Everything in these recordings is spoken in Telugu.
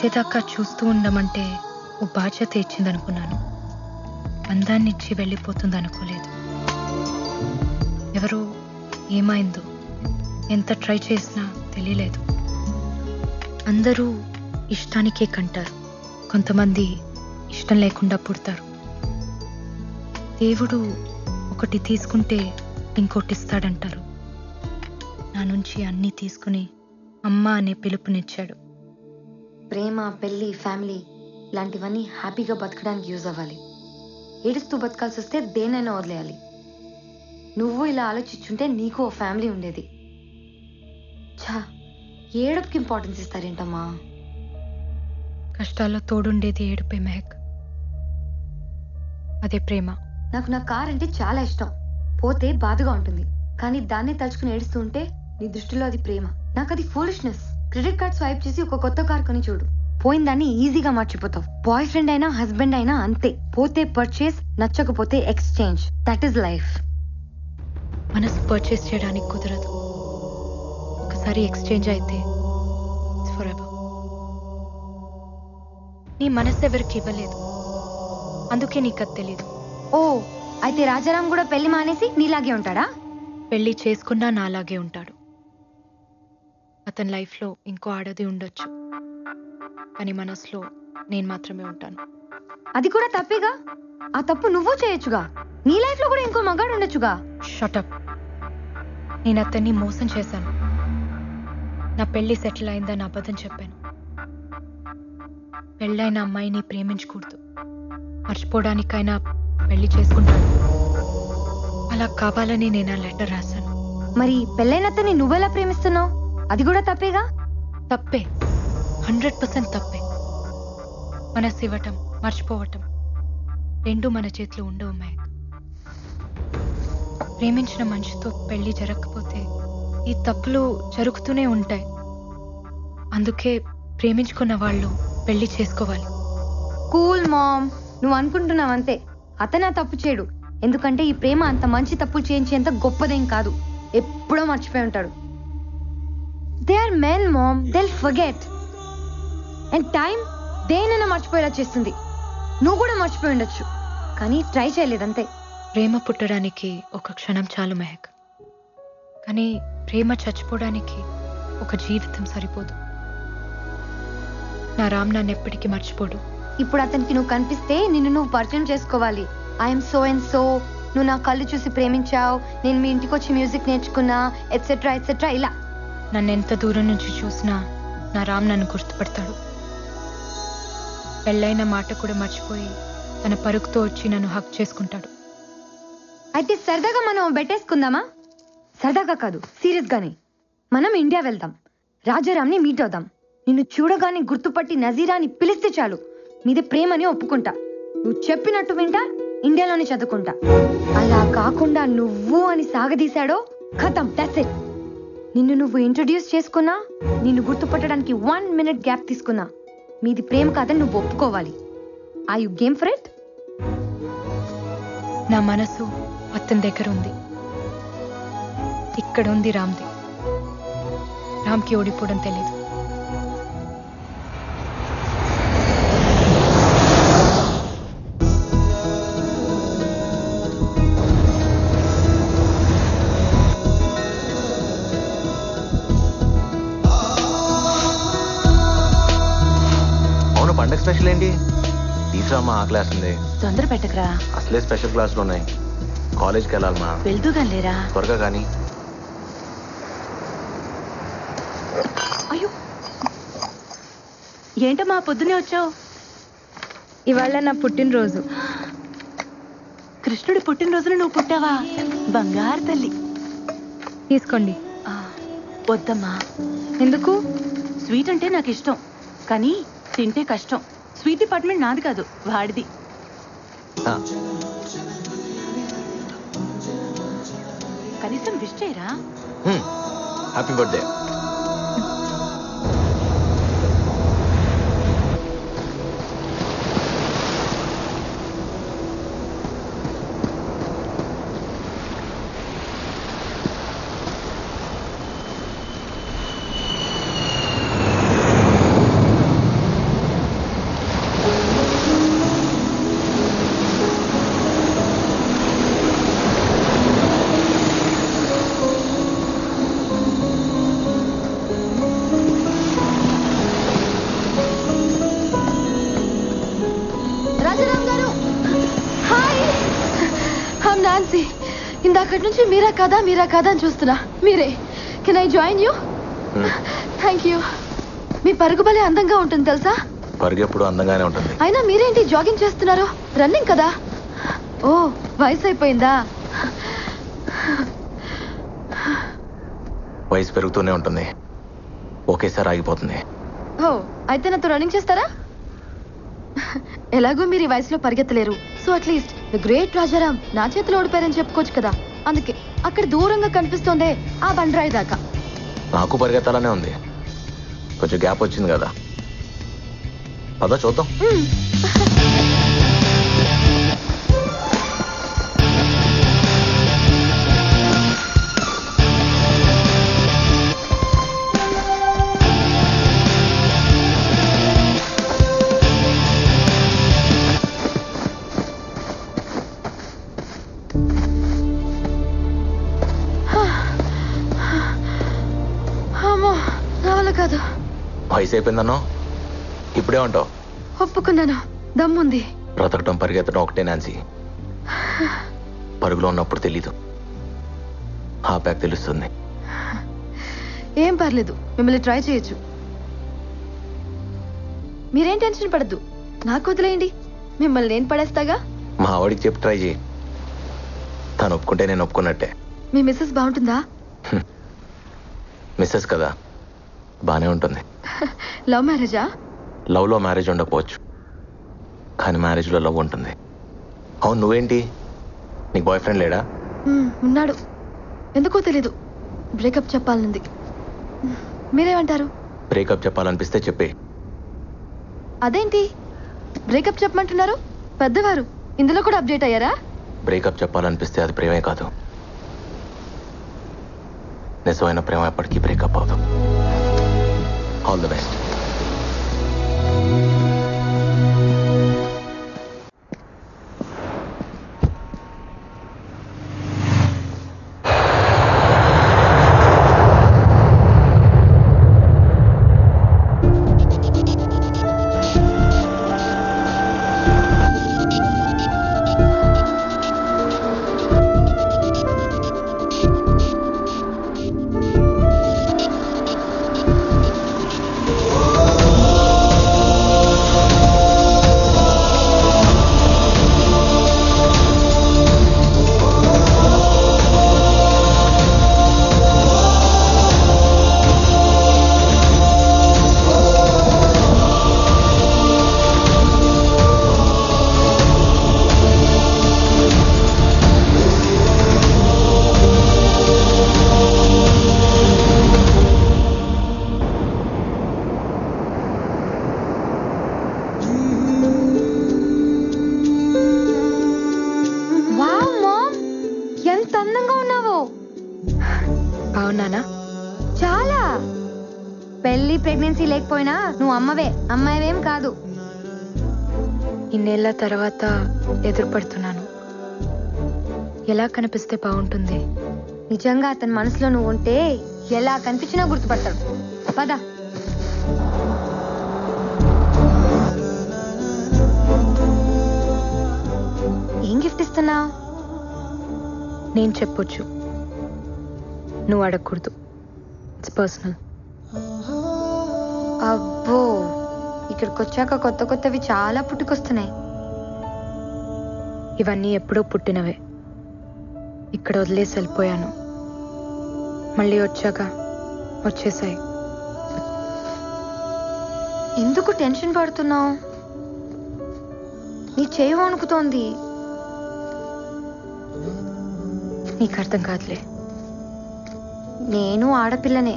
చచ్చేదాకా చూస్తూ ఉండమంటే ఓ బాధ్యత ఇచ్చిందనుకున్నాను. అందాన్నిచ్చి వెళ్ళిపోతుంది అనుకోలేదు. ఎవరో ఏమైందో ఎంత ట్రై చేసినా తెలియలేదు. అందరూ ఇష్టానికే కంటారు, కొంతమంది ఇష్టం లేకుండా పుడతారు. దేవుడు ఒకటి తీసుకుంటే ఇంకోటి ఇస్తాడంటారు. నా నుంచి అన్నీ తీసుకుని అమ్మ అనే పిలుపునిచ్చాడు. ప్రేమ, పెళ్లి, ఫ్యామిలీ ఇలాంటివన్నీ హ్యాపీగా బతకడానికి యూజ్ అవ్వాలి. ఏడుస్తూ బతకాల్సి వస్తే దేనైనా వదిలేయాలి. నువ్వు ఇలా ఆలోచించుంటే నీకు ఓ ఫ్యామిలీ ఉండేది. ఛా, ఏడుపుకి ఇంపార్టెన్స్ ఇస్తారేంటమ్మా? కష్టాల్లో తోడుండేది ఏడుపే మెహక్, అదే ప్రేమ. నాకు నా కార్ అంటే చాలా ఇష్టం. పోతే బాధగా ఉంటుంది, కానీ దాన్ని తలుచుకుని ఏడుస్తూ ఉంటే నీ దృష్టిలో అది ప్రేమ. నాకు అది ఫూలిష్నెస్. క్రెడిట్ కార్డ్ స్వైప్ చేసి ఒక కొత్త కార్ కొని చూడు, పోయిన దాన్ని ఈజీగా మర్చిపోతావు. బాయ్ ఫ్రెండ్ అయినా హస్బెండ్ అయినా అంతే. పోతే పర్చేస్, నచ్చకపోతే ఎక్స్చేంజ్. That is life. మనసు పర్చేస్ చేయడానికి కుదరదు. ఒకసారి ఎక్స్చేంజ్ అయితే ఇట్స్ ఫర్ ఎవర్. నీ మనసు ఎవరికి ఇవ్వలేదు, అందుకే నీకు అది తెలీదు. ఓ, అయితే రాజారాం కూడా పెళ్లి మానేసి నీలాగే ఉంటాడా? పెళ్లి చేసుకున్నా నాలాగే ఉంటాడు. అతని లైఫ్లో ఇంకో ఆడది ఉండొచ్చు, కానీ మనసులో నేను మాత్రమే ఉంటాను. అది కూడా తప్పేగా. ఆ తప్పు నువ్వు చేయొచ్చుగా. నీ లైఫ్ లో కూడా ఇంకో మగాడు ఉండొచ్చుగా. షటప్. నేను అతన్ని మోసం చేశాను. నా పెళ్లి సెటిల్ అయిందని అబద్ధం చెప్పాను. పెళ్ళైన అమ్మాయిని ప్రేమించకూడదు, మర్చిపోవడానికైనా పెళ్లి చేసుకుంటాను. అలా కావాలని నేను ఆ లెటర్ రాశాను. మరి పెళ్ళైన అతన్ని నువ్వెలా ప్రేమిస్తున్నావు? అది కూడా తప్పేగా. తప్పే, 100% తప్పే. మనసు ఇవ్వటం, మర్చిపోవటం రెండు మన చేతిలో ఉండవు మహక్. ప్రేమించిన మనిషితో పెళ్లి జరగకపోతే ఈ తప్పులు జరుగుతూనే ఉంటాయి. అందుకే ప్రేమించుకున్న వాళ్ళు పెళ్లి చేసుకోవాలి. కూల్ మామ్, నువ్వు అనుకుంటున్నావంతే. అతను ఆ తప్పు చేయడు, ఎందుకంటే ఈ ప్రేమ అంత మంచి తప్పులు చేయించేంత గొప్పదేం కాదు. ఎప్పుడో మర్చిపోయి ఉంటాడు. They are men ma'am, they'll forget. And time దేనైనా మర్చిపోయేలా చేస్తుంది. నువ్వు కూడా మర్చిపోయి ఉండొచ్చు, కానీ ట్రై చేయలేదంతే. ప్రేమ పుట్టడానికి ఒక క్షణం చాలు మెహక్, కానీ ప్రేమ చచ్చిపోవడానికి ఒక జీవితం సరిపోదు. నా రామ్ నన్ను ఎప్పటికీ మర్చిపోడు. ఇప్పుడు అతనికి నువ్వు కనిపిస్తే నిన్ను నువ్వు పరిచయం చేసుకోవాలి. ఐఎమ్ సో అండ్ సో, నువ్వు నా కళ్ళు చూసి ప్రేమించావు, నేను మీ ఇంటికి వచ్చి మ్యూజిక్ నేర్చుకున్నా, ఎట్సెట్రా ఎట్సెట్రా. ఇలా నన్ను ఎంత దూరం నుంచి చూసినా నా రామ్ నన్ను గుర్తుపడతాడు. పెళ్ళైన మాట కూడా మర్చిపోయి తన పరుగుతో వచ్చి నన్ను హక్ చేసుకుంటాడు. అయితే సరదాగా మనం బెట్టేసుకుందామా? సరదాగా కాదు, సీరియస్ గానే. మనం ఇండియా వెళ్దాం, రాజారాంని మీట్ అవుదాం. నిన్ను చూడగానే గుర్తుపట్టి నజీరాని పిలిస్తే చాలు, మీదే ప్రేమని ఒప్పుకుంటా. నువ్వు చెప్పినట్టు వింటా, ఇండియాలోనే చదువుకుంటా. అలా కాకుండా నువ్వు అని సాగదీశాడో ఖతం, దట్స్ ఇట్. నిన్ను నువ్వు ఇంట్రొడ్యూస్ చేసుకున్నా, నిన్ను గుర్తుపట్టడానికి 1 minute గ్యాప్ తీసుకున్నా, మీది ప్రేమ కాదని నువ్వు ఒప్పుకోవాలి. Are you game for it? నా మనసు అతని దగ్గర ఉంది, ఇక్కడ ఉంది రామ్ది. రామ్కి ఓడిపోవడం తెలీదు. పండగ స్పెషల్ ఏంటి? తీసురామా, ఆ క్లాస్ ఉంది. తొందర పెట్టకరా, అసలే స్పెషల్ క్లాసులు ఉన్నాయి. కాలేజ్కి వెళ్ళాలమ్మా. వెళ్తూ లేరా? త్వరగా కానీ. అయ్యో, ఏంటమ్మా పొద్దునే వచ్చావు? ఇవాళ నా పుట్టినరోజు. కృష్ణుడి పుట్టినరోజున నువ్వు పుట్టావా? బంగారు తల్లి. తీసుకోండి. వద్దమ్మా. ఎందుకు? స్వీట్ అంటే నాకు ఇష్టం, కానీ తింటే కష్టం. స్వీట్ డిపార్ట్మెంట్ నాది కాదు, వాడిది. కనీసం విష్ చేయరా? Happy birthday. ఇందాకటి నుంచి మీరా కాదా అని చూస్తున్నా. మీరే. Can I join you? Thank you. మీ పరుగు భలే అందంగా ఉంటుంది తెలుసా? పరుగు ఎప్పుడు అందంగానే ఉంటుంది. అయినా మీరేంటి జాగింగ్ చేస్తున్నారు? రన్నింగ్ కదా? ఓ, వయసు అయిపోయిందా? వయసు పెరుగుతూనే ఉంటుంది, ఒకేసారి ఆగిపోతుంది. ఓ, అయితే నాతో రన్నింగ్ చేస్తారా? ఎలాగో మీరు ఈ వయసులో పరిగెత్తలేరు. So at least the great Rajaram నా చేతిలో ఓడిపోయారని చెప్పుకోవచ్చు కదా. అందుకే అక్కడ దూరంగా కనిపిస్తోందే ఆ బండరాయి దాకా. నాకు పరిగెత్తాలనే ఉంది, కొంచెం గ్యాప్ వచ్చింది కదా. పద చూద్దాం. అమ్మో, నా వల్ల కాదు. వయసు అయిపోయిందన్నో ఇప్పుడే ఉంటావు. ఒప్పుకున్నాను, దమ్ముంది. బ్రతకటం పరిగెత్తడం ఒకటే నాన్సీ. పరుగులో ఉన్నప్పుడు తెలీదు, ఆ ప్యాక్ తెలుస్తుంది. ఏం పర్లేదు, మిమ్మల్ని ట్రై చేయొచ్చు. మీరేం టెన్షన్ పడద్దు, నాకు వదిలేయండి. మిమ్మల్ని నేను పడేస్తాగా. మా ఆవిడికి చెప్పి ట్రై చేయి, తను ఒప్పుకుంటే నేను ఒప్పుకున్నట్టే. మీ మిస్సెస్ బాగుంటుందా? మిస్సెస్ కదా, బానే ఉంటుంది. లవ్ మ్యారేజా? లవ్లో మ్యారేజ్ ఉండకపోవచ్చు, కానీ మ్యారేజ్లో లవ్ ఉంటుంది. అవును, నువ్వేంటి, నీకు బాయ్ ఫ్రెండ్ లేడా? ఉన్నాడు, ఎందుకో తెలీదు. బ్రేకప్ చెప్పాలనుంది. మీరేమంటారు? బ్రేకప్ చెప్పాలనిపిస్తే చెప్పే. అదేంటి బ్రేకప్ చెప్పమంటున్నారు? పెద్దవారు, ఇందులో కూడా అప్డేట్ అయ్యారా? బ్రేకప్ చెప్పాలనిపిస్తే అది ప్రేమే కాదు. నిజమైన ప్రేమ ఎప్పటికీ బ్రేకప్ అవుతాం. All the best. బాగున్నానా? చాలా. పెళ్లి ప్రెగ్నెన్సీ లేకపోయినా నువ్వు అమ్మాయివేం కాదు. ఇన్నేళ్ల తర్వాత ఎదురుపడుతున్నాను. ఎలా కనిపిస్తే బాగుంటుంది? నిజంగా అతని మనసులో నువ్వు ఉంటే ఎలా కనిపించినా గుర్తుపడతాడు. పద. ఏం గిఫ్ట్ ఇస్తున్నావు? నేను చెప్పొచ్చు, నువ్వు అడగకూడదు. It's personal. అబ్బో, ఇక్కడికి వచ్చాక కొత్త కొత్తవి చాలా పుట్టుకొస్తున్నాయి. ఇవన్నీ ఎప్పుడో పుట్టినవే. ఇక్కడ వదిలేసి వెళ్ళిపోయాను, మళ్ళీ వచ్చాక వచ్చేసాయి. ఎందుకు టెన్షన్ పడుతున్నావు? నీ చేయి వణుకుతోంది. నీకు అర్థం కాదులే. నేను ఆడపిల్లనే,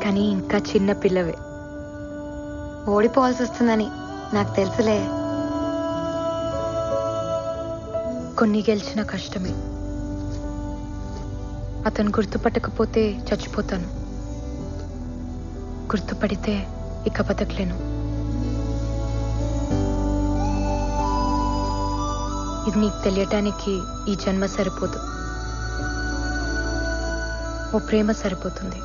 కానీ ఇంకా చిన్న పిల్లవే. ఓడిపోవాల్సి వస్తుందని నాకు తెలుసులే. కొన్ని గెలిచిన కష్టమే. అతను గుర్తుపట్టకపోతే చచ్చిపోతాను, గుర్తుపడితే ఇక బతకలేను. ఇది నీకు తెలియటానికి ఈ జన్మ సరిపోదు, ఓ ప్రేమ సరిపోతుంది.